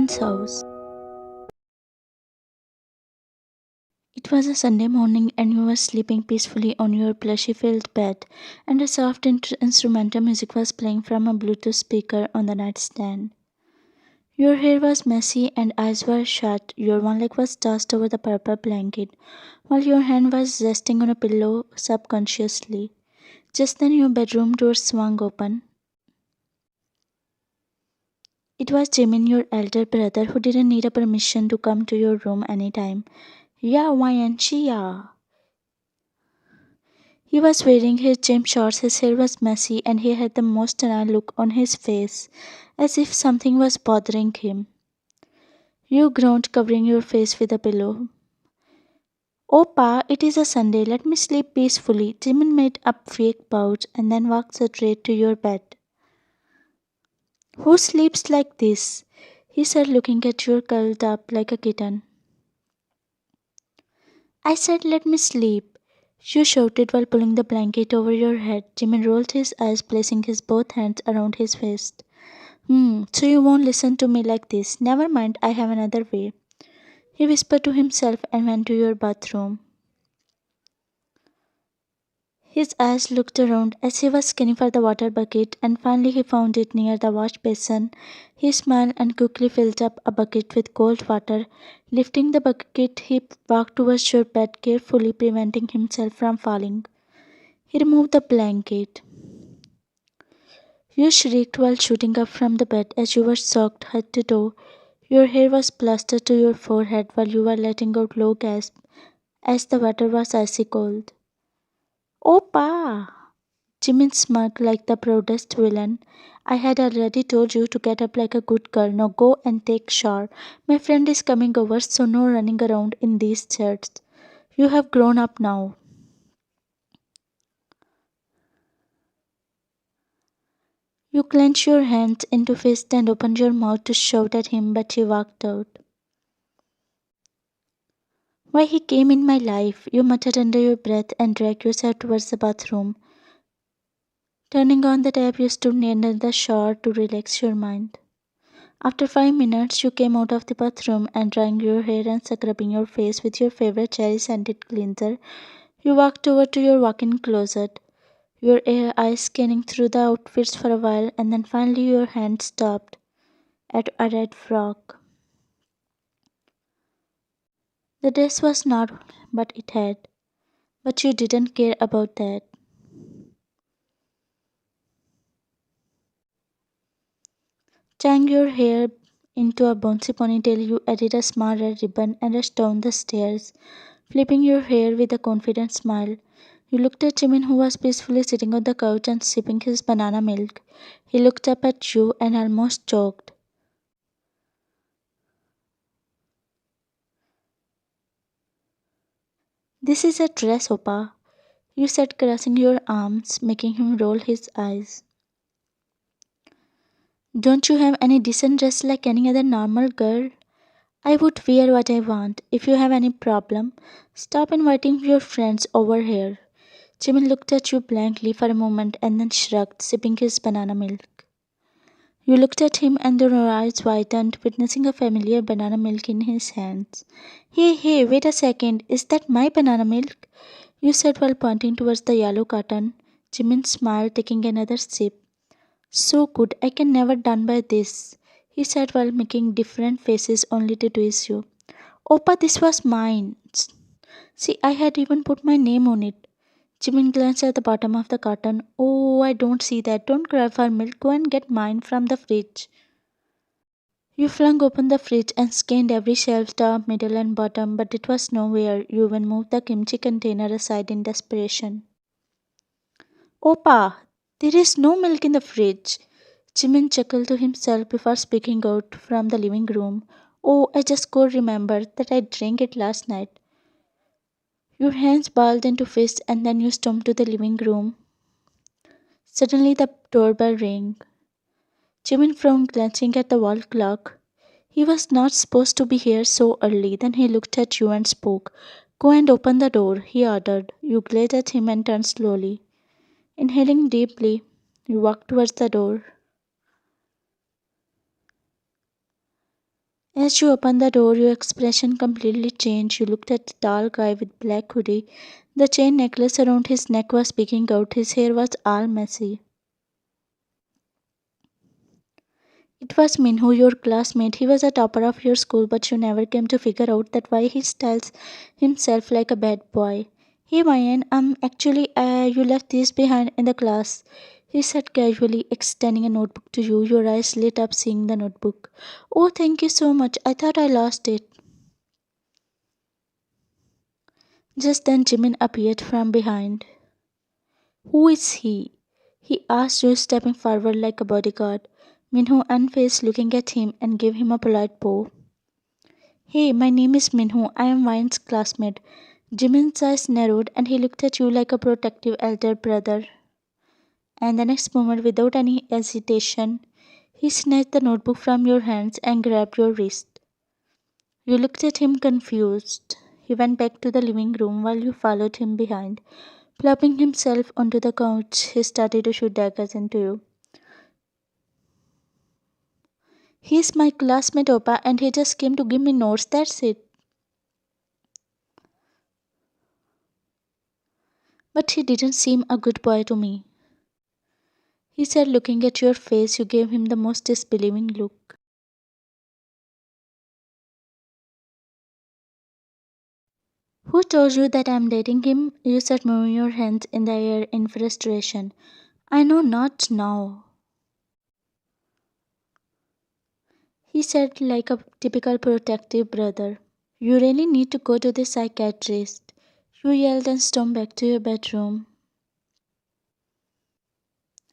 Jimin's house. It was a Sunday morning, and you were sleeping peacefully on your plushy filled bed, and a soft instrumental music was playing from a Bluetooth speaker on the nightstand. Your hair was messy and eyes were shut. Your one leg was tossed over the purple blanket, while your hand was resting on a pillow subconsciously. Just then, your bedroom door swung open. It was Jimin, your elder brother, who didn't need a permission to come to your room anytime. Yeah, why ain't she? Yeah. He was wearing his gym shorts, his hair was messy, and he had the most annoyed look on his face, as if something was bothering him. You groaned, covering your face with a pillow. Oh, Pa, it is a Sunday. Let me sleep peacefully. Jimin made a fake pout and then walked straight to your bed. Who sleeps like this? He said, looking at you curled up like a kitten. I said, let me sleep. You shouted while pulling the blanket over your head. Jimin rolled his eyes, placing his both hands around his waist. So you won't listen to me like this. Never mind, I have another way. He whispered to himself and went to your bathroom. His eyes looked around as he was scanning for the water bucket, and finally he found it near the wash basin. He smiled and quickly filled up a bucket with cold water. Lifting the bucket, he walked towards your bed, carefully preventing himself from falling. He removed the blanket. You shrieked while shooting up from the bed as you were soaked head to toe. Your hair was plastered to your forehead while you were letting out low gasps as the water was icy cold. Opa! Jimin smirked like the proudest villain. I had already told you to get up like a good girl. Now go and take shower. My friend is coming over, so no running around in these shirts. You have grown up now. You clenched your hands into fists and opened your mouth to shout at him, but he walked out. Why he came in my life, you muttered under your breath and dragged yourself towards the bathroom. Turning on the tap, you stood near the shower to relax your mind. After 5 minutes, you came out of the bathroom and drying your hair and scrubbing your face with your favorite cherry scented cleanser. You walked over to your walk in closet, your eyes scanning through the outfits for a while, and then finally your hand stopped at a red frock. The dress was not, but it had. But you didn't care about that. Tying your hair into a bouncy ponytail, you added a small red ribbon and rushed down the stairs, flipping your hair with a confident smile. You looked at Jimin, who was peacefully sitting on the couch and sipping his banana milk. He looked up at you and almost choked. This is a dress, Opa, you said, crossing your arms, making him roll his eyes. Don't you have any decent dress like any other normal girl? I would wear what I want. If you have any problem, stop inviting your friends over here. Jimmy looked at you blankly for a moment and then shrugged, sipping his banana milk. You looked at him and your eyes widened, witnessing a familiar banana milk in his hands. Hey, wait a second. Is that my banana milk? You said while pointing towards the yellow carton. Jimin smiled, taking another sip. So good, I can never done by this, he said while making different faces only to tease you. Opa, this was mine. See, I had even put my name on it. Jimin glanced at the bottom of the carton. Oh, I don't see that. Don't cry for milk. Go and get mine from the fridge. You flung open the fridge and scanned every shelf, top, middle, and bottom, but it was nowhere. You even moved the kimchi container aside in desperation. Opa, there is no milk in the fridge. Jimin chuckled to himself before speaking out from the living room. Oh, I just got remembered that I drank it last night. Your hands balled into fists and then you stormed to the living room. Suddenly the doorbell rang. Jimin frowned, glancing at the wall clock. He was not supposed to be here so early. Then he looked at you and spoke. Go and open the door, he ordered. You glared at him and turned slowly. Inhaling deeply, you walked towards the door. As you opened the door, your expression completely changed. You looked at the tall guy with black hoodie. The chain necklace around his neck was peeking out. His hair was all messy. It was Minhu, your classmate. He was a topper of your school, but you never came to figure out that why he styles himself like a bad boy. Hey Mayan, actually, you left these behind in the class. He said casually, extending a notebook to you. Your eyes lit up seeing the notebook. Oh, thank you so much. I thought I lost it. Just then, Jimin appeared from behind. Who is he? He asked you, stepping forward like a bodyguard. Minhu unfazed, looking at him, and gave him a polite bow. Hey, my name is Minhu. I am Vine's classmate. Jimin's eyes narrowed and he looked at you like a protective elder brother. And the next moment, without any hesitation, he snatched the notebook from your hands and grabbed your wrist. You looked at him confused. He went back to the living room while you followed him behind. Plopping himself onto the couch, he started to shoot daggers into you. He's my classmate, Opa, and he just came to give me notes, that's it. But he didn't seem a good boy to me. He said, looking at your face. You gave him the most disbelieving look. Who told you that I'm dating him? You said, moving your hands in the air in frustration. I know not now. He said, like a typical protective brother. You really need to go to the psychiatrist. You yelled and stormed back to your bedroom.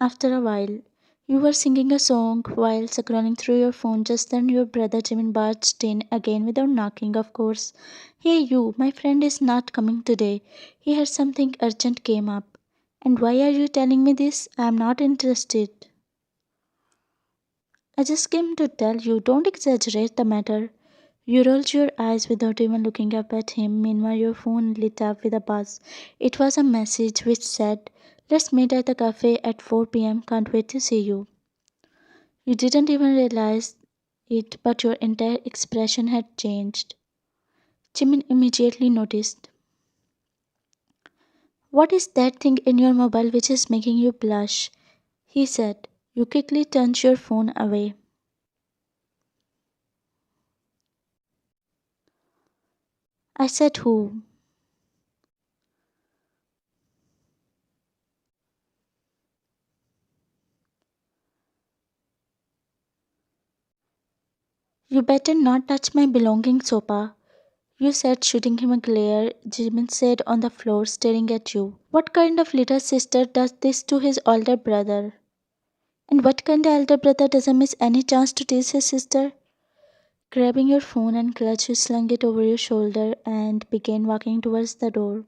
After a while, you were singing a song while scrolling through your phone. Just then, your brother Jimin barged in again without knocking, of course. Hey, you, my friend is not coming today. He had something urgent came up. And why are you telling me this? I am not interested. I just came to tell you, don't exaggerate the matter. You rolled your eyes without even looking up at him. Meanwhile, your phone lit up with a buzz. It was a message which said, let's meet at the cafe at 4 p.m. Can't wait to see you. You didn't even realize it, but your entire expression had changed. Jimin immediately noticed. What is that thing in your mobile which is making you blush? He said. You quickly turned your phone away. I said, who? You better not touch my belongings, Sopa. You said, shooting him a glare. Jimin said on the floor, staring at you. What kind of little sister does this to his older brother? And what kind of elder brother doesn't miss any chance to tease his sister? Grabbing your phone and clutch, you slung it over your shoulder and began walking towards the door.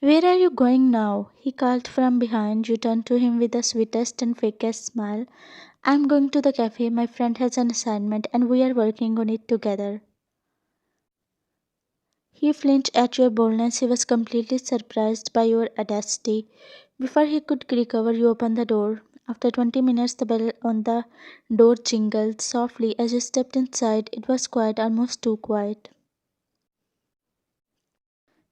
Where are you going now? He called from behind. You turned to him with the sweetest and fakest smile. I'm going to the cafe. My friend has an assignment and we are working on it together. He flinched at your boldness. He was completely surprised by your audacity. Before he could recover, you opened the door. After 20 minutes, the bell on the door jingled softly as you stepped inside. It was quiet, almost too quiet.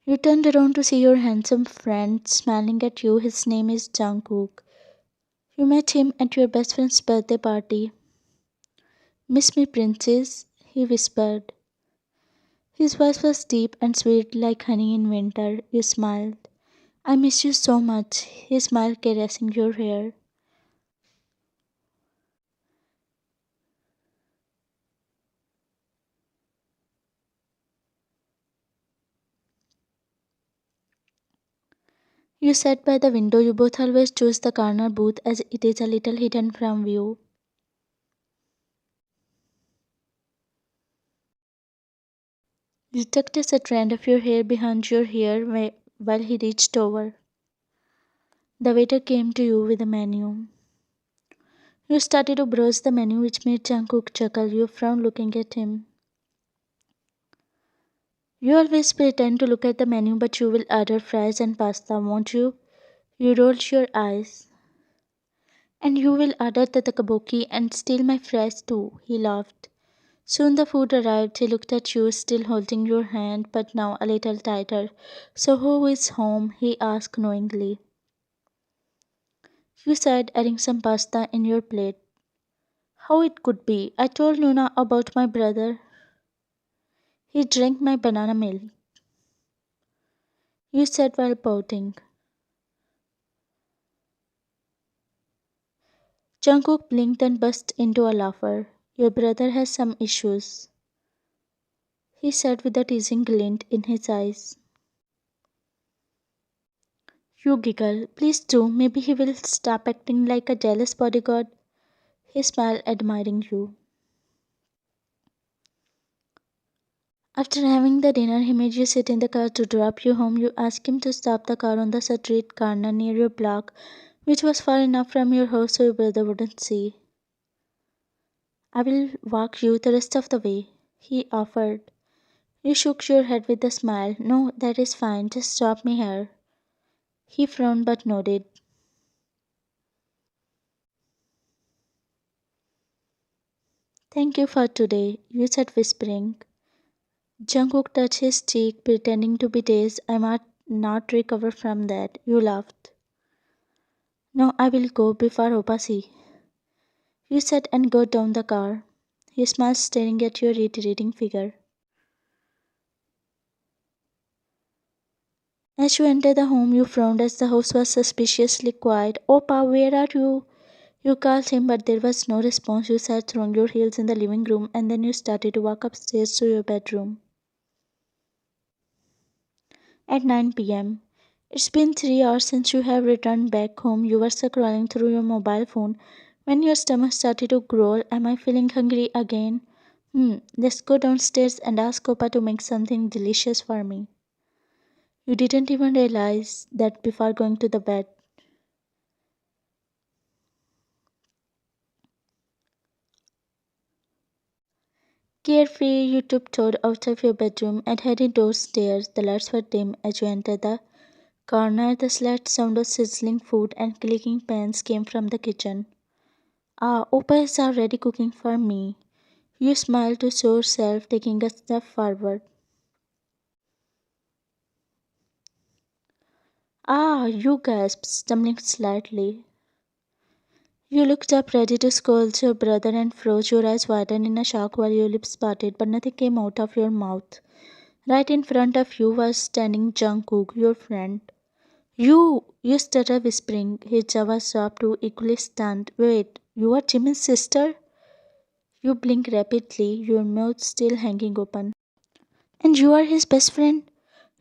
You turned around to see your handsome friend smiling at you. His name is Jungkook. You met him at your best friend's birthday party. Miss me, princess, he whispered. His voice was deep and sweet like honey in winter. You smiled. I miss you so much, he smiled, caressing your hair. You sat by the window. You both always choose the corner booth as it is a little hidden from view. You tucked a strand of your hair behind your hair while he reached over. The waiter came to you with a menu. You started to browse the menu, which made Jungkook chuckle. You frowned looking at him. You always pretend to look at the menu, but you will order fries and pasta, won't you? You rolled your eyes. And you will order the tteokbokki and steal my fries too, he laughed. Soon the food arrived. He looked at you, still holding your hand, but now a little tighter. So who is home? He asked knowingly. You said, adding some pasta in your plate. How it could be? I told Nuna about my brother. He drank my banana milk. You said while pouting. Jungkook blinked and burst into a laughter. Your brother has some issues, he said with a teasing glint in his eyes. You giggle. Please do. Maybe he will stop acting like a jealous bodyguard. He smiled, admiring you. After having the dinner, he made you sit in the car to drop you home. You asked him to stop the car on the street corner near your block, which was far enough from your house so your brother wouldn't see. I will walk you the rest of the way, he offered. You shook your head with a smile. No, that is fine. Just drop me here. He frowned but nodded. Thank you for today, you said, whispering. Jungkook touched his cheek, pretending to be dazed. I might not recover from that. You laughed. No, I will go before Opa see. You said and go down the car. He smiled, staring at your retreating figure. As you entered the home, you frowned as the house was suspiciously quiet. Opa, where are you? You called him, but there was no response. You sat throwing your heels in the living room, and then you started to walk upstairs to your bedroom. At 9 p.m. It's been 3 hours since you have returned back home. You were scrolling through your mobile phone when your stomach started to growl. Am I feeling hungry again? Let's go downstairs and ask Opa to make something delicious for me. You didn't even realize that before going to the bed. Carefree, you tiptoed out of your bedroom and headed downstairs. The lights were dim as you entered the corner. The slight sound of sizzling food and clicking pans came from the kitchen. Ah, Opa is already cooking for me. You smiled to show yourself, taking a step forward. Ah, you gasped, stumbling slightly. You looked up, ready to scold your brother, and froze, your eyes widened in a shock while your lips parted, but nothing came out of your mouth. Right in front of you was standing Jungkook, your friend. You stuttered, whispering. His jaw was dropped to equally stunned. Wait, you are Jimin's sister? You blinked rapidly, your mouth still hanging open. And you are his best friend?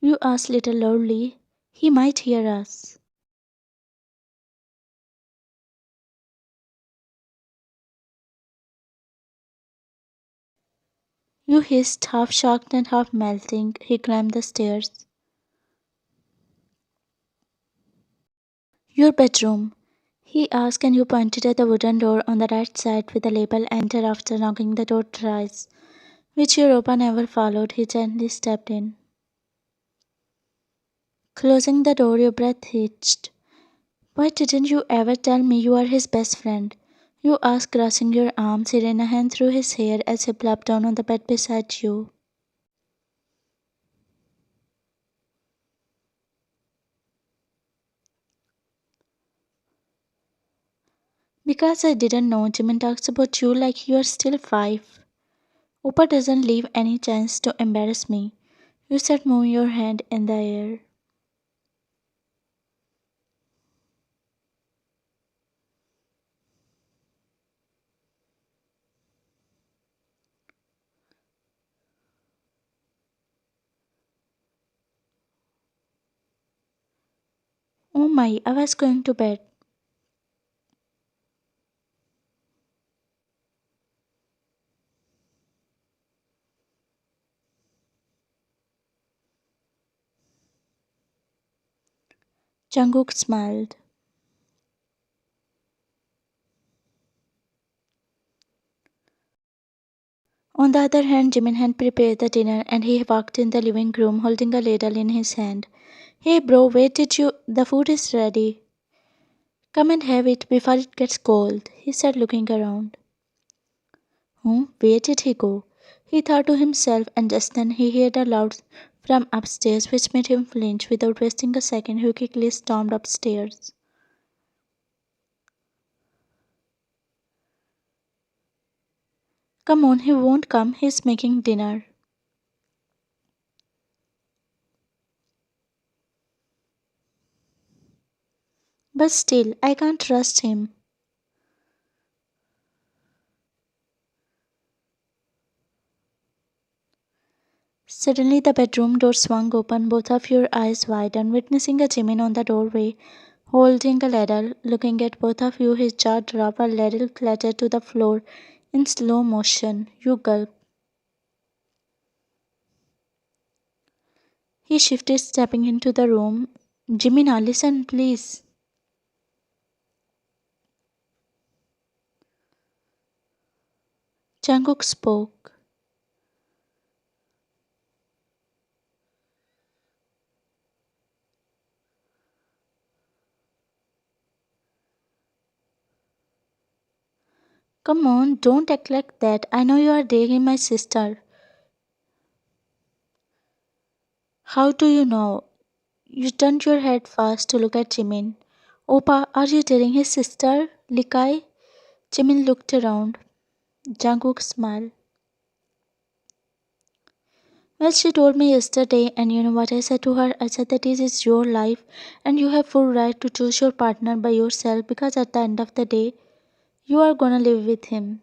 You asked little loudly. He might hear us. You hissed, half shocked and half melting. He climbed the stairs. Your bedroom, he asked, and you pointed at the wooden door on the right side with the label enter after knocking the door thrice, which Europa never followed. He gently stepped in. Closing the door, your breath hitched. Why didn't you ever tell me you are his best friend? You asked, crossing your arms. He ran a hand through his hair as he plopped down on the bed beside you. Because I didn't know, Jimin talks about you like you are still 5. Opa doesn't leave any chance to embarrass me. You said, moving your hand in the air. Oh my, I was going to bed. Jungkook smiled. On the other hand, Jimin had prepared the dinner and he walked in the living room holding a ladle in his hand. Hey bro, where did you? The food is ready. Come and have it before it gets cold, he said, looking around. Where did he go? He thought to himself, and just then he heard a loud from upstairs which made him flinch. Without wasting a second, he quickly stormed upstairs. Come on, he won't come, he's making dinner. But still, I can't trust him. Suddenly, the bedroom door swung open, both of your eyes wide, and witnessing a Jimin on the doorway, holding a ladle, looking at both of you, his jaw dropped, a ladle clattered to the floor in slow motion. You gulped. He shifted, stepping into the room. Jimina, listen, please. Jungkook spoke. Come on, don't act like that. I know you are dating my sister. How do you know? You turned your head fast to look at Jimin. Opa, are you dating his sister, Likai? Jimin looked around. Jungkook smiled. Well, she told me yesterday, and you know what I said to her? I said that it is your life, and you have full right to choose your partner by yourself because at the end of the day, you are gonna live with him.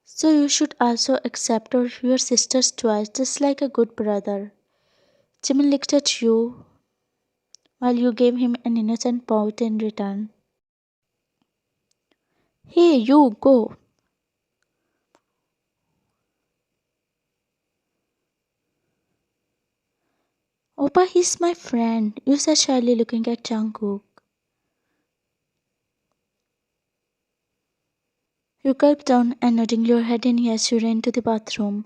So you should also accept your sister's choice just like a good brother. Jimin looked at you while you gave him an innocent pout in return. Hey, you go. Opa, he's my friend, you said shyly looking at Jungkook. You gulped down and nodding your head in yes, you ran to the bathroom.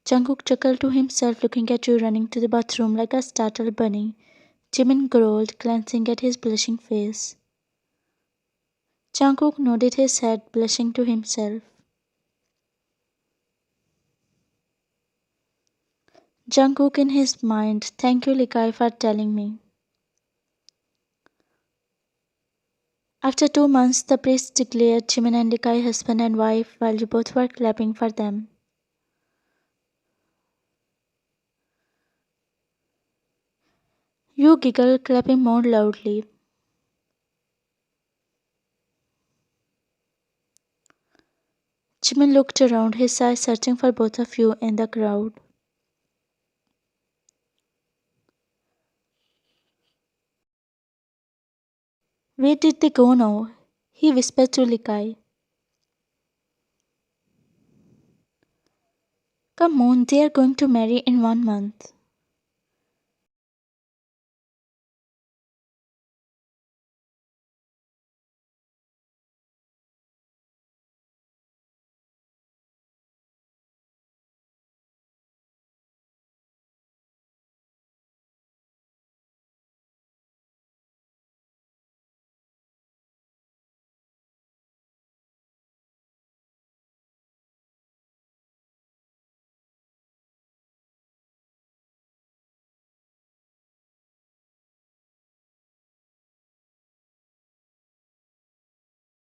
Jungkook chuckled to himself looking at you running to the bathroom like a startled bunny. Jimin growled, glancing at his blushing face. Jungkook nodded his head, blushing to himself. Jungkook in his mind, thank you Likai for telling me. After 2 months, the priest declared Jimin and Likai husband and wife while you both were clapping for them. You giggled, clapping more loudly. Jimin looked around, his eyes searching for both of you in the crowd. Where did they go now? He whispered to Likai. Come on, they are going to marry in 1 month.